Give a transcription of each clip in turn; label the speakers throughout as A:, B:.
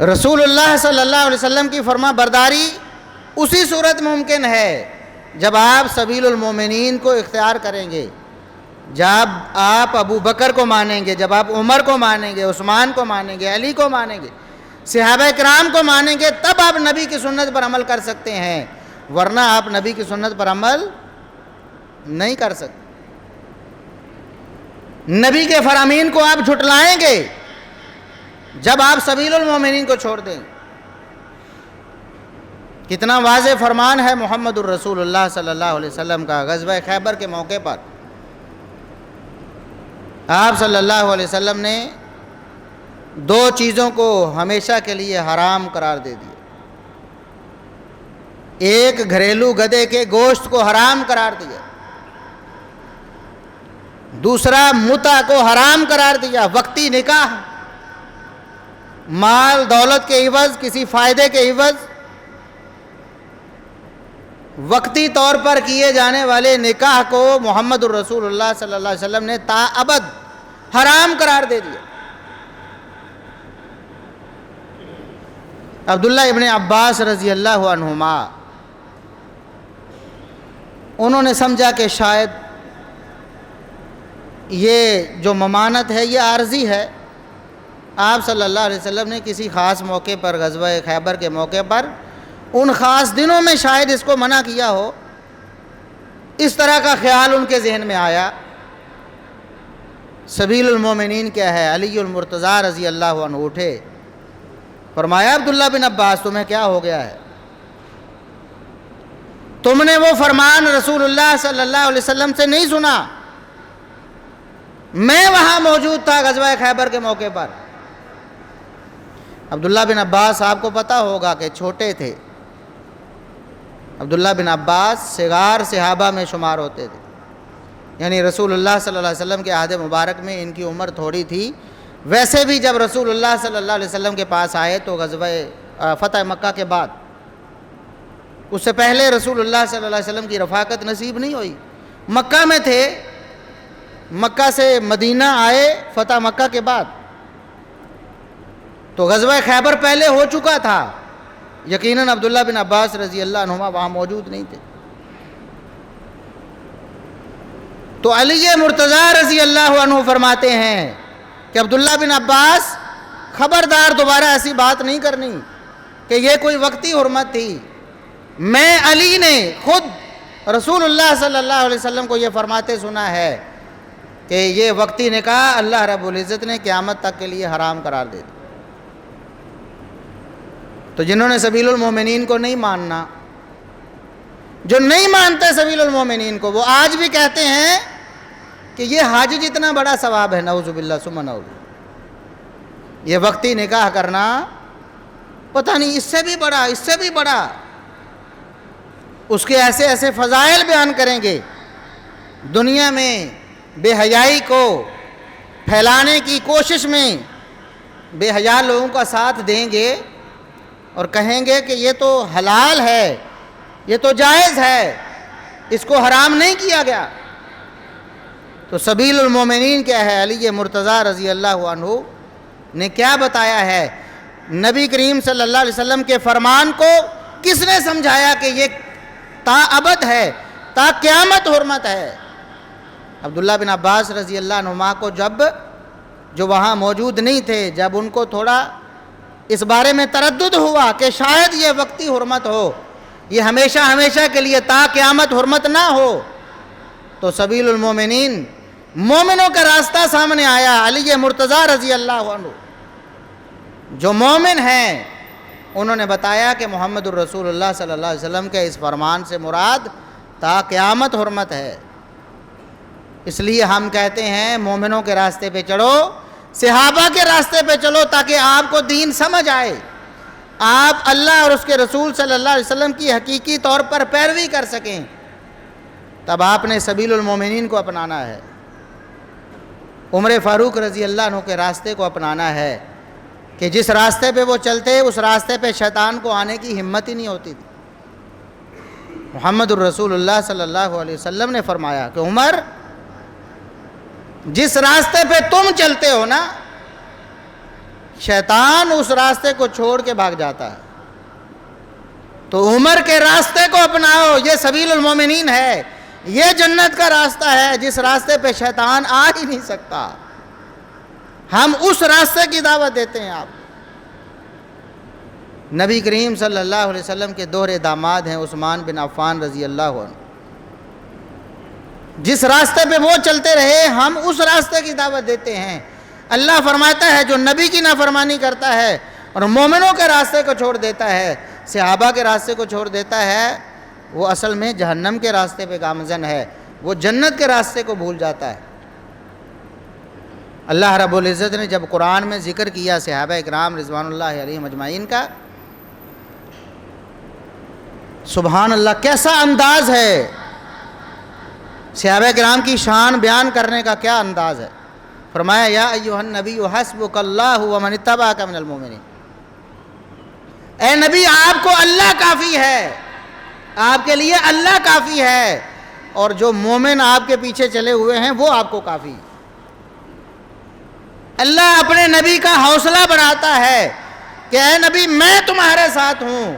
A: رسول اللہ صلی اللہ علیہ وسلم کی فرما برداری اسی صورت ممکن ہے جب آپ سبیل المومنین کو اختیار کریں گے، جب آپ ابو بکر کو مانیں گے، جب آپ عمر کو مانیں گے، عثمان کو مانیں گے، علی کو مانیں گے، صحابہ کرام کو مانیں گے، تب آپ نبی کی سنت پر عمل کر سکتے ہیں، ورنہ آپ نبی کی سنت پر عمل نہیں کر سکتے۔ نبی کے فرامین کو آپ جھٹلائیں گے جب آپ سبیل المومنین کو چھوڑ دیں۔ کتنا واضح فرمان ہے محمد الرسول اللہ صلی اللہ علیہ وسلم کا۔ غزوہ خیبر کے موقع پر آپ صلی اللہ علیہ وسلم نے دو چیزوں کو ہمیشہ کے لیے حرام قرار دے دیا۔ ایک گھریلو گدھے کے گوشت کو حرام قرار دیا، دوسرا متع کو حرام قرار دیا۔ وقتی نکاح، مال دولت کے عوض، کسی فائدے کے عوض وقتی طور پر کیے جانے والے نکاح کو محمد الرسول اللہ صلی اللہ علیہ وسلم نے تا ابد حرام قرار دے دیا۔ عبداللہ ابن عباس رضی اللہ عنہما انہوں نے سمجھا کہ شاید یہ جو ممانت ہے یہ عارضی ہے، آپ صلی اللہ علیہ وسلم نے کسی خاص موقع پر، غزوہ خیبر کے موقع پر، ان خاص دنوں میں شاید اس کو منع کیا ہو، اس طرح کا خیال ان کے ذہن میں آیا۔ سبیل المومنین کیا ہے؟ علی المرتضیٰ رضی اللہ عنہ اٹھے، فرمایا عبداللہ بن عباس تمہیں کیا ہو گیا ہے؟ تم نے وہ فرمان رسول اللہ صلی اللہ علیہ وسلم سے نہیں سنا؟ میں وہاں موجود تھا غزوہ خیبر کے موقع پر۔ عبداللہ بن عباس آپ کو پتہ ہوگا کہ چھوٹے تھے، عبداللہ بن عباس صغار صحابہ میں شمار ہوتے تھے، یعنی رسول اللہ صلی اللہ علیہ وسلم کے عہد مبارک میں ان کی عمر تھوڑی تھی۔ ویسے بھی جب رسول اللہ صلی اللہ علیہ وسلم کے پاس آئے تو غزوہ فتح مکہ کے بعد، اس سے پہلے رسول اللہ صلی اللہ علیہ وسلم کی رفاقت نصیب نہیں ہوئی، مکہ میں تھے، مکہ سے مدینہ آئے فتح مکہ کے بعد، تو غزوہ خیبر پہلے ہو چکا تھا، یقیناً عبداللہ بن عباس رضی اللہ عنہما وہاں موجود نہیں تھے۔ تو علی مرتضیٰ رضی اللہ عنہ فرماتے ہیں کہ عبداللہ بن عباس خبردار دوبارہ ایسی بات نہیں کرنی کہ یہ کوئی وقتی حرمت تھی، میں علی نے خود رسول اللہ صلی اللہ علیہ وسلم کو یہ فرماتے سنا ہے کہ یہ وقتی نکاح اللہ رب العزت نے قیامت تک کے لیے حرام قرار دے دیا۔ تو جنہوں نے سبیل المومنین کو نہیں ماننا، جو نہیں مانتے سبیل المومنین کو، وہ آج بھی کہتے ہیں کہ یہ حج جتنا بڑا ثواب ہے، نعوذ باللہ ثم نعوذ، یہ وقتی نکاح کرنا پتہ نہیں اس سے بھی بڑا، اس سے بھی بڑا، اس کے ایسے ایسے فضائل بیان کریں گے، دنیا میں بے حیائی کو پھیلانے کی کوشش میں بے حیا لوگوں کا ساتھ دیں گے اور کہیں گے کہ یہ تو حلال ہے، یہ تو جائز ہے، اس کو حرام نہیں کیا گیا۔ تو سبیل المومنین کیا ہے؟ علی مرتضیٰ رضی اللہ عنہ نے کیا بتایا ہے؟ نبی کریم صلی اللہ علیہ وسلم کے فرمان کو کس نے سمجھایا کہ یہ تا ابد ہے، تا قیامت حرمت ہے؟ عبداللہ بن عباس رضی اللہ عنہما کو جو وہاں موجود نہیں تھے، جب ان کو تھوڑا اس بارے میں تردد ہوا کہ شاید یہ وقتی حرمت ہو، یہ ہمیشہ ہمیشہ کے لیے تا قیامت حرمت نہ ہو، تو سبیل المومنین، مومنوں کا راستہ سامنے آیا۔ علی مرتضیٰ رضی اللہ عنہ جو مومن ہیں، انہوں نے بتایا کہ محمد الرسول اللہ صلی اللہ علیہ وسلم کے اس فرمان سے مراد تا قیامت حرمت ہے۔ اس لیے ہم کہتے ہیں مومنوں کے راستے پہ چڑھو، صحابہ کے راستے پہ چلو، تاکہ آپ کو دین سمجھ آئے، آپ اللہ اور اس کے رسول صلی اللہ علیہ وسلم کی حقیقی طور پر پیروی کر سکیں۔ تب آپ نے سبیل المومنین کو اپنانا ہے، عمر فاروق رضی اللہ عنہ کے راستے کو اپنانا ہے کہ جس راستے پہ وہ چلتے اس راستے پہ شیطان کو آنے کی ہمت ہی نہیں ہوتی تھی۔ محمد الرسول اللہ صلی اللہ علیہ وسلم نے فرمایا کہ عمر، جس راستے پہ تم چلتے ہو نا، شیطان اس راستے کو چھوڑ کے بھاگ جاتا ہے۔ تو عمر کے راستے کو اپناؤ، یہ سبیل المومنین ہے، یہ جنت کا راستہ ہے جس راستے پہ شیطان آ ہی نہیں سکتا۔ ہم اس راستے کی دعوت دیتے ہیں آپ۔ نبی کریم صلی اللہ علیہ وسلم کے دوہرے داماد ہیں عثمان بن عفان رضی اللہ عنہ، جس راستے پہ وہ چلتے رہے ہم اس راستے کی دعوت دیتے ہیں۔ اللہ فرماتا ہے جو نبی کی نافرمانی کرتا ہے اور مومنوں کے راستے کو چھوڑ دیتا ہے، صحابہ کے راستے کو چھوڑ دیتا ہے، وہ اصل میں جہنم کے راستے پہ گامزن ہے، وہ جنت کے راستے کو بھول جاتا ہے۔ اللہ رب العزت نے جب قرآن میں ذکر کیا صحابہ اکرام رضوان اللہ علیہم اجمعین کا، سبحان اللہ کیسا انداز ہے، صحابہ کرام کی شان بیان کرنے کا کیا انداز ہے۔ فرمایا یا ایھا النبی حسبک اللہ ومن اتبعک من المؤمنین، اے نبی آپ کو اللہ کافی ہے، آپ کے لیے اللہ کافی ہے، اور جو مومن آپ کے پیچھے چلے ہوئے ہیں وہ آپ کو کافی ہے۔ اللہ اپنے نبی کا حوصلہ بڑھاتا ہے کہ اے نبی میں تمہارے ساتھ ہوں،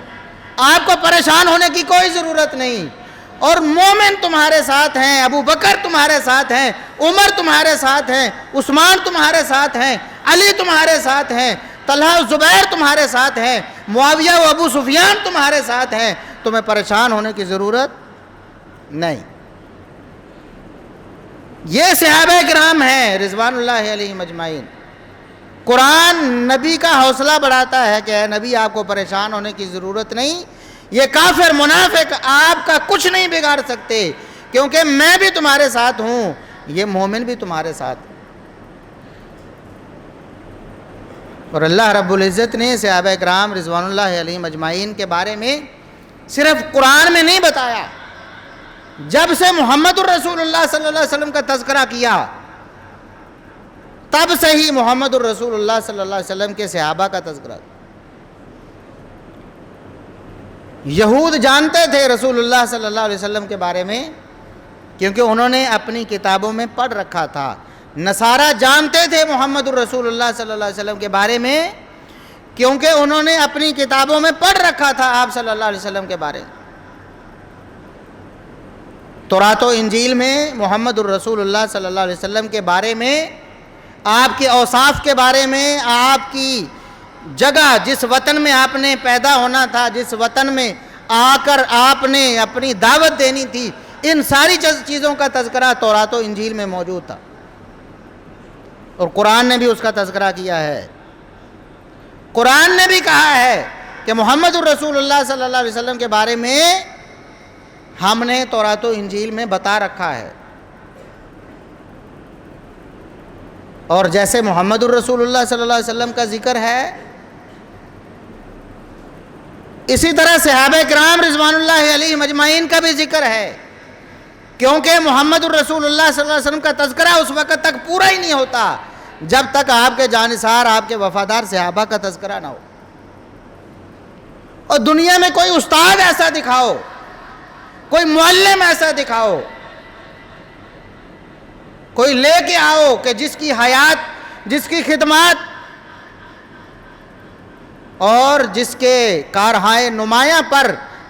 A: آپ کو پریشان ہونے کی کوئی ضرورت نہیں، اور مومن تمہارے ساتھ ہیں، ابو بکر تمہارے ساتھ ہیں، عمر تمہارے ساتھ ہیں، عثمان تمہارے ساتھ ہیں، علی تمہارے ساتھ ہیں، طلحہ و زبیر تمہارے ساتھ ہیں، معاویہ و ابو سفیان تمہارے ساتھ ہیں، تمہیں پریشان ہونے کی ضرورت نہیں۔ یہ صحابہ کرام ہیں رضوان اللہ علیہم اجمعین۔ قرآن نبی کا حوصلہ بڑھاتا ہے کہ اے نبی آپ کو پریشان ہونے کی ضرورت نہیں، یہ کافر منافق آپ کا کچھ نہیں بگاڑ سکتے، کیونکہ میں بھی تمہارے ساتھ ہوں، یہ مومن بھی تمہارے ساتھ ہیں۔ اور اللہ رب العزت نے صحابہ کرام رضوان اللہ علیہم اجمعین کے بارے میں صرف قرآن میں نہیں بتایا، جب سے محمد الرسول اللہ صلی اللہ علیہ وسلم کا تذکرہ کیا تب سے ہی محمد الرسول اللہ صلی اللہ علیہ وسلم کے صحابہ کا تذکرہ۔ یہود جانتے تھے رسول اللہ صلی اللہ علیہ وسلم کے بارے میں کیونکہ انہوں نے اپنی کتابوں میں پڑھ رکھا تھا، نصارہ جانتے تھے محمد الرسول اللہ صلی اللہ علیہ وسلم کے بارے میں کیونکہ انہوں نے اپنی کتابوں میں پڑھ رکھا تھا آپ صلی اللہ علیہ وسلم کے بارے میں۔ تورات و انجیل میں محمد الرسول اللہ صلی اللہ علیہ وسلم کے بارے میں، آپ کے اوصاف کے بارے میں، آپ کی جگہ جس وطن میں آپ نے پیدا ہونا تھا، جس وطن میں آ کر آپ نے اپنی دعوت دینی تھی، ان ساری چیزوں کا تذکرہ تورات و انجیل میں موجود تھا، اور قرآن نے بھی اس کا تذکرہ کیا ہے۔ قرآن نے بھی کہا ہے کہ محمد الرسول اللہ صلی اللہ علیہ وسلم کے بارے میں ہم نے تورات و انجیل میں بتا رکھا ہے، اور جیسے محمد الرسول اللہ صلی اللہ علیہ وسلم کا ذکر ہے اسی طرح صحابہ کرام رضوان اللہ علیہم اجمعین کا بھی ذکر ہے، کیونکہ محمد الرسول اللہ صلی اللہ علیہ وسلم کا تذکرہ اس وقت تک پورا ہی نہیں ہوتا جب تک آپ کے جانثار، آپ کے وفادار صحابہ کا تذکرہ نہ ہو۔ اور دنیا میں کوئی استاد ایسا دکھاؤ، کوئی معلم ایسا دکھاؤ، کوئی لے کے آؤ کہ جس کی حیات، جس کی خدمات اور جس کے کارہائے نمایاں پر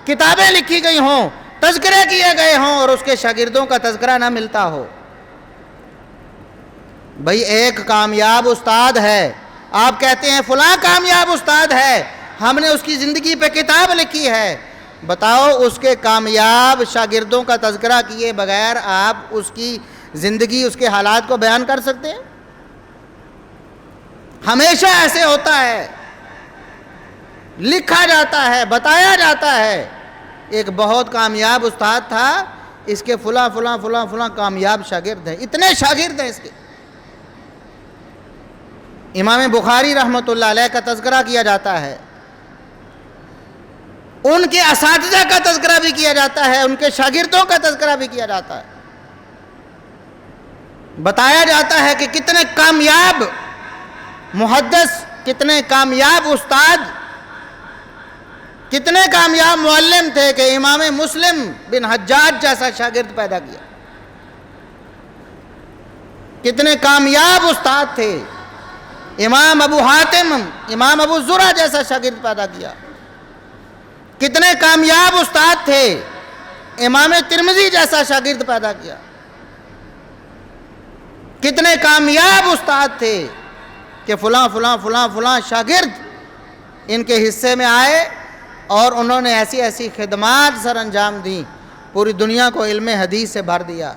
A: کتابیں لکھی گئی ہوں، تذکرے کیے گئے ہوں، اور اس کے شاگردوں کا تذکرہ نہ ملتا ہو۔ بھئی ایک کامیاب استاد ہے، آپ کہتے ہیں فلاں کامیاب استاد ہے، ہم نے اس کی زندگی پہ کتاب لکھی ہے، بتاؤ اس کے کامیاب شاگردوں کا تذکرہ کیے بغیر آپ اس کی زندگی، اس کے حالات کو بیان کر سکتے ہیں؟ ہمیشہ ایسے ہوتا ہے، لکھا جاتا ہے، بتایا جاتا ہے ایک بہت کامیاب استاد تھا، اس کے فلاں فلاں فلاں فلاں کامیاب شاگرد ہیں، اتنے شاگرد ہیں اس کے۔ امام بخاری رحمۃ اللہ علیہ کا تذکرہ کیا جاتا ہے، ان کے اساتذہ کا تذکرہ بھی کیا جاتا ہے، ان کے شاگردوں کا تذکرہ بھی کیا جاتا ہے، بتایا جاتا ہے کہ کتنے کامیاب محدث، کتنے کامیاب استاد، کتنے کامیاب معلم تھے کہ امام مسلم بن حجاج جیسا شاگرد پیدا کیا، کتنے کامیاب استاد تھے، امام ابو حاتم، امام ابو زرع جیسا شاگرد پیدا کیا. کتنے کامیاب استاد تھے، امام ترمذی جیسا شاگرد پیدا کیا. کتنے کامیاب استاد تھے کہ فلاں فلاں فلاں فلاں شاگرد ان کے حصے میں آئے اور انہوں نے ایسی ایسی خدمات سر انجام دیں، پوری دنیا کو علم حدیث سے بھر دیا.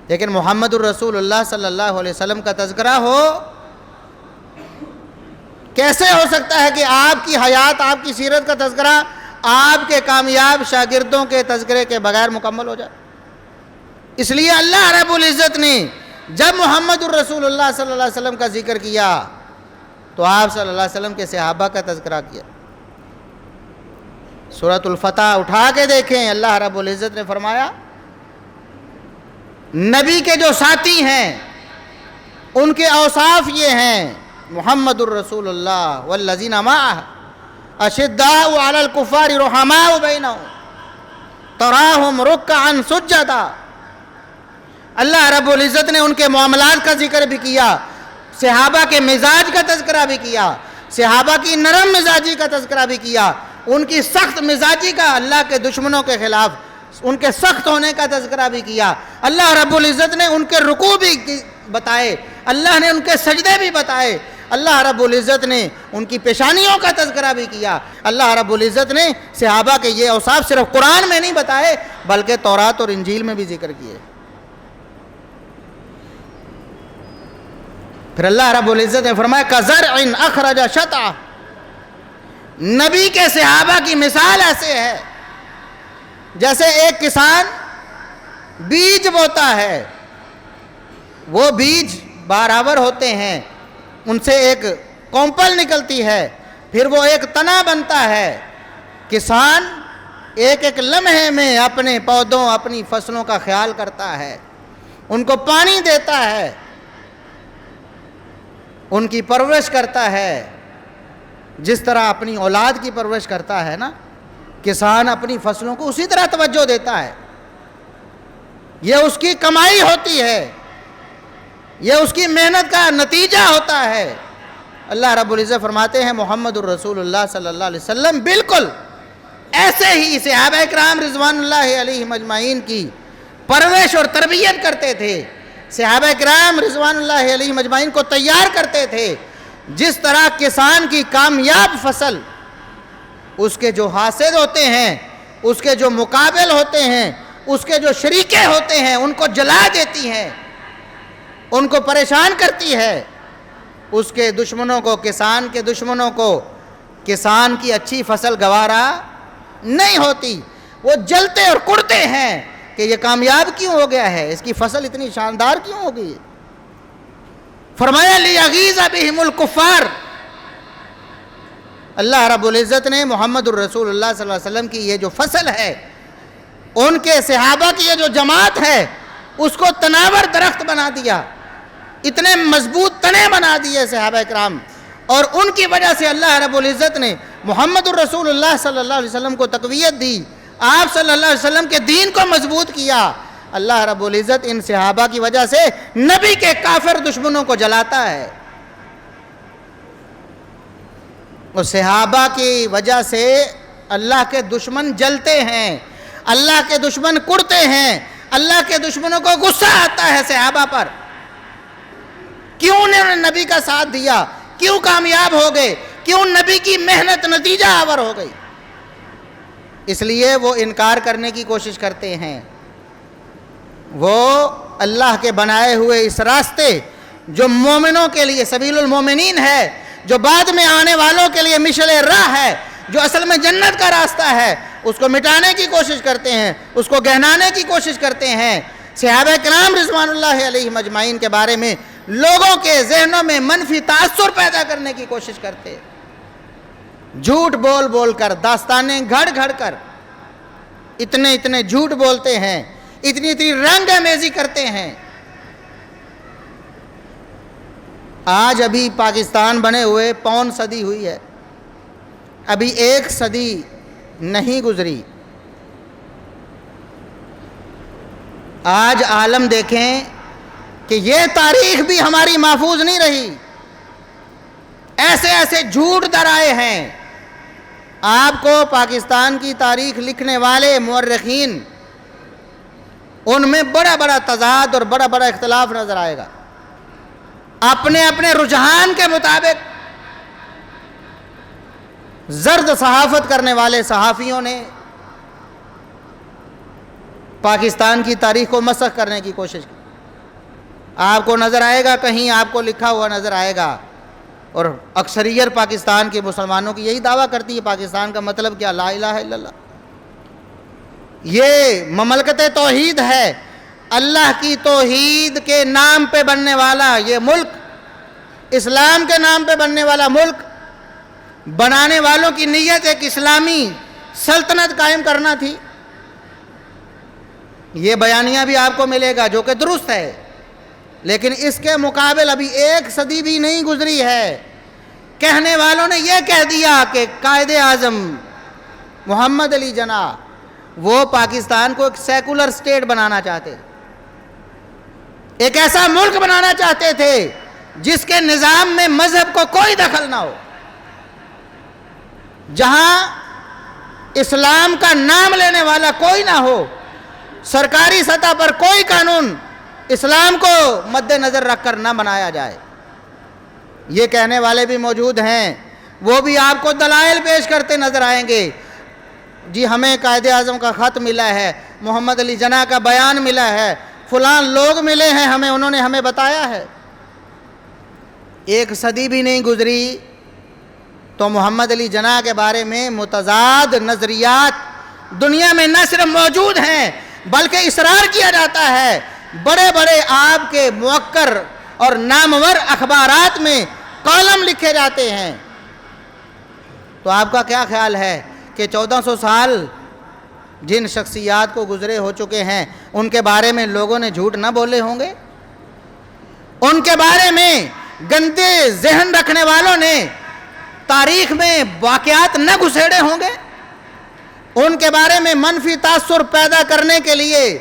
A: لیکن محمد الرسول اللہ صلی اللہ علیہ وسلم کا تذکرہ ہو، کیسے ہو سکتا ہے کہ آپ کی حیات، آپ کی سیرت کا تذکرہ آپ کے کامیاب شاگردوں کے تذکرے کے بغیر مکمل ہو جائے؟ اس لیے اللہ رب العزت نے جب محمد الرسول اللہ صلی اللہ علیہ وسلم کا ذکر کیا تو آپ صلی اللہ علیہ وسلم کے صحابہ کا تذکرہ کیا. سورۃ الفتح اٹھا کے دیکھیں، اللہ رب العزت نے فرمایا نبی کے جو ساتھی ہیں ان کے اوصاف یہ ہیں: محمد الرسول اللہ والذین معہ اشداء علی الکفار رحماء بینہم تراہم رکعا سجدا. اللہ رب العزت نے ان کے معاملات کا ذکر بھی کیا، صحابہ کے مزاج کا تذکرہ بھی کیا، صحابہ کی نرم مزاجی کا تذکرہ بھی کیا، ان کی سخت مزاجی کا، اللہ کے دشمنوں کے خلاف ان کے سخت ہونے کا تذکرہ بھی کیا. اللہ رب العزت نے ان کے رکوع بھی بتائے، اللہ نے ان کے سجدے بھی بتائے، اللہ رب العزت نے ان کی پیشانیوں کا تذکرہ بھی کیا. اللہ رب العزت نے صحابہ کے یہ اوصاف صرف قرآن میں نہیں بتائے بلکہ تورات اور انجیل میں بھی ذکر کیے. پھر اللہ رب العزت نے فرمایا کزرع اخرج شطأہ. نبی کے صحابہ کی مثال ایسے ہے جیسے ایک کسان بیج بوتا ہے، وہ بیج بارآور ہوتے ہیں، ان سے ایک کونپل نکلتی ہے، پھر وہ ایک تنا بنتا ہے. کسان ایک ایک لمحے میں اپنے پودوں، اپنی فصلوں کا خیال کرتا ہے، ان کو پانی دیتا ہے، ان کی پرورش کرتا ہے جس طرح اپنی اولاد کی پرورش کرتا ہے نا. کسان اپنی فصلوں کو اسی طرح توجہ دیتا ہے. یہ اس کی کمائی ہوتی ہے، یہ اس کی محنت کا نتیجہ ہوتا ہے. اللہ رب العزت فرماتے ہیں محمد الرسول اللہ صلی اللہ علیہ وسلم بالکل ایسے ہی صحابہ کرام رضوان اللہ علیہم اجمعین کی پرورش اور تربیت کرتے تھے، صحابہ کرام رضوان اللہ علیہم اجمعین کو تیار کرتے تھے جس طرح کسان کی کامیاب فصل اس کے جو حاسد ہوتے ہیں، اس کے جو مقابل ہوتے ہیں، اس کے جو شریکے ہوتے ہیں ان کو جلا دیتی ہے، ان کو پریشان کرتی ہے. اس کے دشمنوں کو، کسان کے دشمنوں کو کسان کی اچھی فصل گوارا نہیں ہوتی. وہ جلتے اور کڑتے ہیں کہ یہ کامیاب کیوں ہو گیا ہے، اس کی فصل اتنی شاندار کیوں ہو گئی. فرمایا لیغیظ بہم الکفار. اللہ رب العزت نے محمد الرسول اللہ صلی اللہ علیہ وسلم کی یہ جو فصل ہے، ان کے صحابہ کی یہ جو جماعت ہے، اس کو تناور درخت بنا دیا، اتنے مضبوط تنے بنا دیے صحابہ کرام. اور ان کی وجہ سے اللہ رب العزت نے محمد الرسول اللہ صلی اللہ علیہ وسلم کو تقویت دی، آپ صلی اللہ علیہ وسلم کے دین کو مضبوط کیا. اللہ رب العزت ان صحابہ کی وجہ سے نبی کے کافر دشمنوں کو جلاتا ہے. اور صحابہ کی وجہ سے اللہ کے دشمن جلتے ہیں، اللہ کے دشمن کڑتے ہیں، اللہ کے دشمنوں کو غصہ آتا ہے صحابہ پر. کیوں انہوں نے نبی کا ساتھ دیا، کیوں کامیاب ہو گئے، کیوں نبی کی محنت نتیجہ آور ہو گئی. اس لیے وہ انکار کرنے کی کوشش کرتے ہیں. وہ اللہ کے بنائے ہوئے اس راستے جو مومنوں کے لیے سبیل المومنین ہے، جو بعد میں آنے والوں کے لیے مشعل راہ ہے، جو اصل میں جنت کا راستہ ہے، اس کو مٹانے کی کوشش کرتے ہیں، اس کو گہنانے کی کوشش کرتے ہیں. صحابہ کرام رضوان اللہ علیہم اجمعین کے بارے میں لوگوں کے ذہنوں میں منفی تاثر پیدا کرنے کی کوشش کرتے ہیں. جھوٹ بول بول کر، داستانیں گھڑ گھڑ کر اتنے جھوٹ بولتے ہیں، اتنی رنگ آمیزی کرتے ہیں. آج ابھی پاکستان بنے ہوئے 5 صدی ہوئی ہے، ابھی 1 صدی نہیں گزری. آج عالم دیکھیں کہ یہ تاریخ بھی ہماری محفوظ نہیں رہی. ایسے ایسے جھوٹ درائے ہیں. آپ کو پاکستان کی تاریخ لکھنے والے مورخین ان میں بڑا بڑا تضاد اور بڑا بڑا اختلاف نظر آئے گا. اپنے اپنے رجحان کے مطابق زرد صحافت کرنے والے صحافیوں نے پاکستان کی تاریخ کو مسخ کرنے کی کوشش کی. آپ کو نظر آئے گا, کہیں آپ کو لکھا ہوا نظر آئے گا, اور اکثریت پاکستان کے مسلمانوں کی یہی دعویٰ کرتی ہے پاکستان کا مطلب کیا؟ لا الہ الا اللہ. یہ مملکت توحید ہے, اللہ کی توحید کے نام پہ بننے والا یہ ملک, اسلام کے نام پہ بننے والا ملک. بنانے والوں کی نیت ایک اسلامی سلطنت قائم کرنا تھی. یہ بیانیہ بھی آپ کو ملے گا جو کہ درست ہے, لیکن اس کے مقابل ابھی 1 صدی بھی نہیں گزری ہے. کہنے والوں نے یہ کہہ دیا کہ قائد اعظم محمد علی جناح وہ پاکستان کو ایک سیکولر سٹیٹ بنانا چاہتے, ایک ایسا ملک بنانا چاہتے تھے جس کے نظام میں مذہب کو کوئی دخل نہ ہو, جہاں اسلام کا نام لینے والا کوئی نہ ہو, سرکاری سطح پر کوئی قانون اسلام کو مد نظر رکھ کر نہ بنایا جائے. یہ کہنے والے بھی موجود ہیں, وہ بھی آپ کو دلائل پیش کرتے نظر آئیں گے. جی ہمیں قائد اعظم کا خط ملا ہے, محمد علی جناح کا بیان ملا ہے, فلاں لوگ ملے ہیں ہمیں, انہوں نے ہمیں بتایا ہے. 1 صدی بھی نہیں گزری تو محمد علی جناح کے بارے میں متضاد نظریات دنیا میں نہ صرف موجود ہیں بلکہ اصرار کیا جاتا ہے. بڑے بڑے آپ کے موقر اور نامور اخبارات میں کالم لکھے جاتے ہیں. تو آپ کا کیا خیال ہے کہ 1400 سال جن شخصیات کو گزرے ہو چکے ہیں ان کے بارے میں لوگوں نے جھوٹ نہ بولے ہوں گے؟ ان کے بارے میں گندے ذہن رکھنے والوں نے تاریخ میں واقعات نہ گھسیڑے ہوں گے؟ ان کے بارے میں منفی تاثر پیدا کرنے کے لیے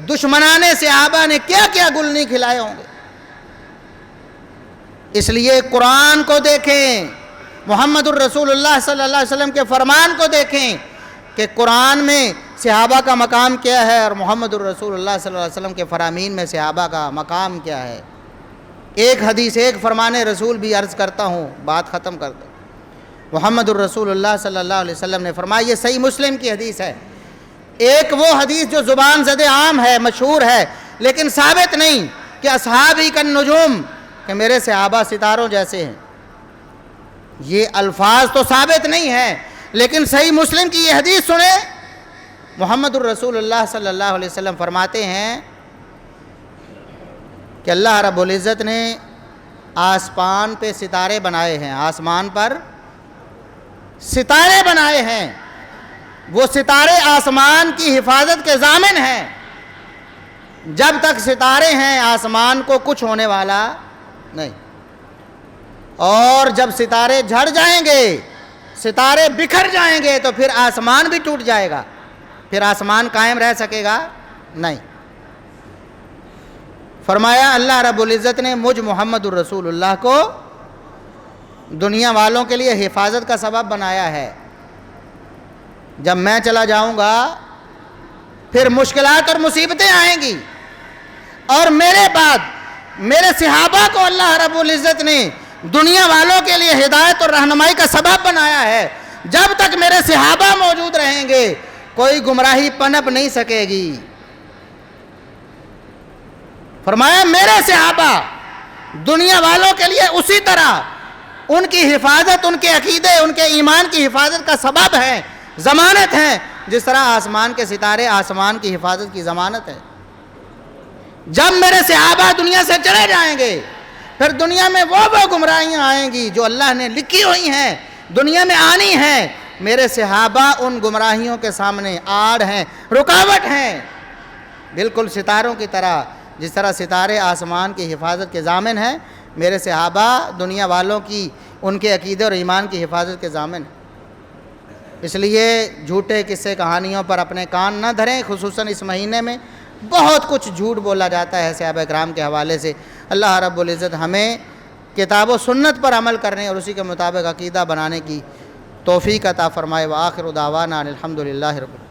A: دشمنان صحابہ نے کیا کیا گل نہیں کھلائے ہوں گے؟ اس لیے قرآن کو دیکھیں, محمد الرسول اللہ صلی اللہ علیہ وسلم کے فرمان کو دیکھیں کہ قرآن میں صحابہ کا مقام کیا ہے اور محمد الرسول اللہ صلی اللہ علیہ وسلم کے فرامین میں صحابہ کا مقام کیا ہے. ایک حدیث, ایک فرمان رسول بھی عرض کرتا ہوں, بات ختم کر دو. محمد الرسول اللہ صلی اللہ علیہ وسلم نے فرمایا, یہ صحیح مسلم کی حدیث ہے. ایک وہ حدیث جو زبان زد عام ہے, مشہور ہے, لیکن ثابت نہیں کہ اصحابی کالنجوم, کہ میرے صحابہ ستاروں جیسے ہیں. یہ الفاظ تو ثابت نہیں ہیں, لیکن صحیح مسلم کی یہ حدیث سنیں. محمد الرسول اللہ صلی اللہ علیہ وسلم فرماتے ہیں کہ اللہ رب العزت نے آسمان پہ ستارے بنائے ہیں, آسمان پر ستارے بنائے ہیں. وہ ستارے آسمان کی حفاظت کے ضامن ہیں. جب تک ستارے ہیں آسمان کو کچھ ہونے والا نہیں, اور جب ستارے جھڑ جائیں گے, ستارے بکھر جائیں گے, تو پھر آسمان بھی ٹوٹ جائے گا, پھر آسمان قائم رہ سکے گا نہیں. فرمایا اللہ رب العزت نے مجھ محمد الرسول اللہ کو دنیا والوں کے لیے حفاظت کا سبب بنایا ہے. جب میں چلا جاؤں گا پھر مشکلات اور مصیبتیں آئیں گی, اور میرے بعد میرے صحابہ کو اللہ رب العزت نے دنیا والوں کے لیے ہدایت اور رہنمائی کا سبب بنایا ہے. جب تک میرے صحابہ موجود رہیں گے کوئی گمراہی پنپ نہیں سکے گی. فرمایا میرے صحابہ دنیا والوں کے لیے اسی طرح ان کی حفاظت, ان کے عقیدے, ان کے ایمان کی حفاظت کا سبب ہے, ضمانت ہے, جس طرح آسمان کے ستارے آسمان کی حفاظت کی ضمانت ہے. جب میرے صحابہ دنیا سے چلے جائیں گے پھر دنیا میں وہ گمراہیاں آئیں گی جو اللہ نے لکھی ہوئی ہیں, دنیا میں آنی ہیں. میرے صحابہ ان گمراہیوں کے سامنے آڑ ہیں, رکاوٹ ہیں, بالکل ستاروں کی طرح. جس طرح ستارے آسمان کی حفاظت کے ضامن ہیں, میرے صحابہ دنیا والوں کی ان کے عقیدے اور ایمان کی حفاظت کے ضامن ہیں. اس لیے جھوٹے قصے کہانیوں پر اپنے کان نہ دھریں. خصوصاً اس مہینے میں بہت کچھ جھوٹ بولا جاتا ہے صحابہ کرام کے حوالے سے. اللہ رب العزت ہمیں کتاب و سنت پر عمل کرنے اور اسی کے مطابق عقیدہ بنانے کی توفیق عطا فرمائے۔ وآخر دعوانا الحمدللہ رب العالمین۔